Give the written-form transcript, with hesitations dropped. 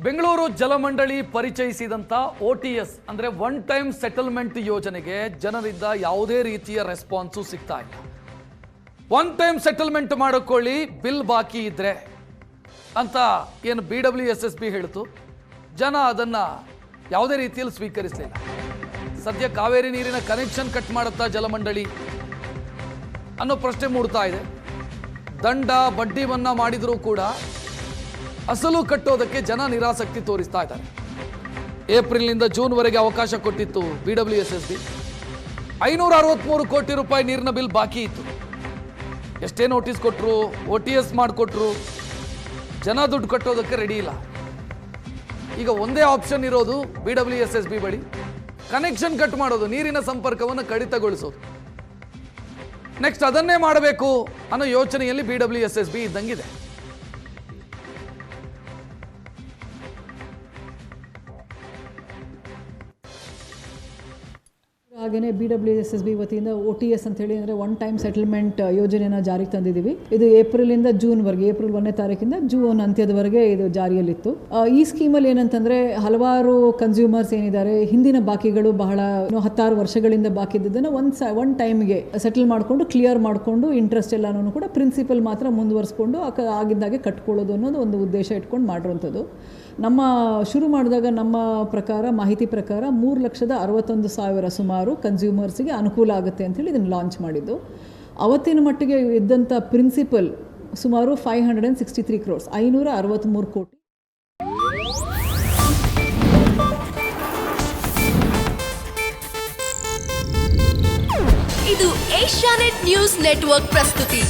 Bengaluru ಜಲಮಂಡಳಿ ಪರಿಚಯಿಸಿದಂಥ OTS ಅಂದರೆ one time settlement ಯೋಜನೆಗೆ ಜನರಿಂದ ಯಾವುದೇ ರೀತಿಯ ರೆಸ್ಪಾನ್ಸು ಸಿಗ್ತಾ ಇಲ್ಲ. ಒನ್ ಟೈಮ್ ಸೆಟಲ್ಮೆಂಟ್ ಮಾಡಿಕೊಳ್ಳಿ ಬಿಲ್ ಬಾಕಿ ಇದ್ರೆ ಅಂತ ಏನು BWSSB ಹೇಳಿತು, ಜನ ಅದನ್ನು ಯಾವುದೇ ರೀತಿಯಲ್ಲಿ ಸ್ವೀಕರಿಸಲಿಲ್ಲ. ಸದ್ಯ ಕಾವೇರಿ ನೀರಿನ ಕನೆಕ್ಷನ್ ಕಟ್ ಮಾಡುತ್ತಾ ಜಲಮಂಡಳಿ ಅನ್ನೋ ಪ್ರಶ್ನೆ ಮೂಡ್ತಾ ಇದೆ. ದಂಡ ಬಡ್ಡಿ ಮನ್ನಾ ಮಾಡಿದರೂ ಕೂಡ ಅಸಲು ಕಟ್ಟೋದಕ್ಕೆ ಜನ ನಿರಾಸಕ್ತಿ ತೋರಿಸ್ತಾ ಇದ್ದಾರೆ. ಏಪ್ರಿಲ್ನಿಂದ ಜೂನ್ವರೆಗೆ ಅವಕಾಶ ಕೊಟ್ಟಿತ್ತು BWSSB. 563 ಕೋಟಿ ರೂಪಾಯಿ ನೀರಿನ ಬಿಲ್ ಬಾಕಿ ಇತ್ತು. ಎಷ್ಟೇ ನೋಟಿಸ್ ಕೊಟ್ಟರು, OTS ಮಾಡಿಕೊಟ್ರು, ಜನ ದುಡ್ಡು ಕಟ್ಟೋದಕ್ಕೆ ರೆಡಿ ಇಲ್ಲ. ಈಗ ಒಂದೇ ಆಪ್ಷನ್ ಇರೋದು BWSSB ಬಳಿ, ಕನೆಕ್ಷನ್ ಕಟ್ ಮಾಡೋದು, ನೀರಿನ ಸಂಪರ್ಕವನ್ನು ಕಡಿತಗೊಳಿಸೋದು. ನೆಕ್ಸ್ಟ್ ಅದನ್ನೇ ಮಾಡಬೇಕು ಅನ್ನೋ ಯೋಚನೆಯಲ್ಲಿ BWSSB ಇದ್ದಂಗಿದೆ. ಹಾಗೆಯೇ BWSSB ವತಿಯಿಂದ OTS ಅಂತ ಹೇಳಿ ಅಂದರೆ ಒನ್ ಟೈಮ್ ಸೆಟಲ್ಮೆಂಟ್ ಯೋಜನೆಯನ್ನು ಜಾರಿಗೆ ತಂದಿದ್ದೀವಿ. ಇದು ಏಪ್ರಿಲಿಂದ ಜೂನ್ವರೆಗೆ, ಏಪ್ರಿಲ್ 1ನೇ ತಾರೀಕಿಂದ ಜೂನ್ ಅಂತ್ಯದವರೆಗೆ ಇದು ಜಾರಿಯಲ್ಲಿತ್ತು. ಈ ಸ್ಕೀಮಲ್ಲಿ ಏನಂತಂದರೆ ಹಲವಾರು ಕನ್ಸ್ಯೂಮರ್ಸ್ ಏನಿದ್ದಾರೆ, ಹಿಂದಿನ ಬಾಕಿಗಳು ಬಹಳ 16 ವರ್ಷಗಳಿಂದ ಬಾಕಿ ಇದ್ದದನ್ನು ಒನ್ ಟೈಮ್ಗೆ ಸೆಟಲ್ ಮಾಡಿಕೊಂಡು ಕ್ಲಿಯರ್ ಮಾಡಿಕೊಂಡು ಇಂಟ್ರೆಸ್ಟ್ ಎಲ್ಲನೂ ಕೂಡ ಪ್ರಿನ್ಸಿಪಲ್ ಮಾತ್ರ ಮುಂದುವರಿಸ್ಕೊಂಡು ಆಗಿದ್ದಾಗೆ ಕಟ್ಕೊಳ್ಳೋದು ಅನ್ನೋದು ಒಂದು ಉದ್ದೇಶ ಇಟ್ಕೊಂಡು ಮಾಡಿರುವಂಥದ್ದು. ನಮ್ಮ ಶುರು ಮಾಡಿದಾಗ ನಮ್ಮ ಪ್ರಕಾರ, ಮಾಹಿತಿ ಪ್ರಕಾರ 3,61,000 ಸುಮಾರು ಕನ್ಸ್ಯೂಮರ್ಸಿಗೆ ಅನುಕೂಲ ಆಗುತ್ತೆ ಅಂತೇಳಿ ಇದನ್ನು ಲಾಂಚ್ ಮಾಡಿದ್ದು. ಅವತ್ತಿನ ಮಟ್ಟಿಗೆ ಇದ್ದಂಥ ಪ್ರಿನ್ಸಿಪಲ್ ಸುಮಾರು 563 crores, 563 ಕೋಟಿ. ಇದು ಏಷ್ಯಾನೆಟ್ ನ್ಯೂಸ್ ನೆಟ್ವರ್ಕ್ ಪ್ರಸ್ತುತಿ.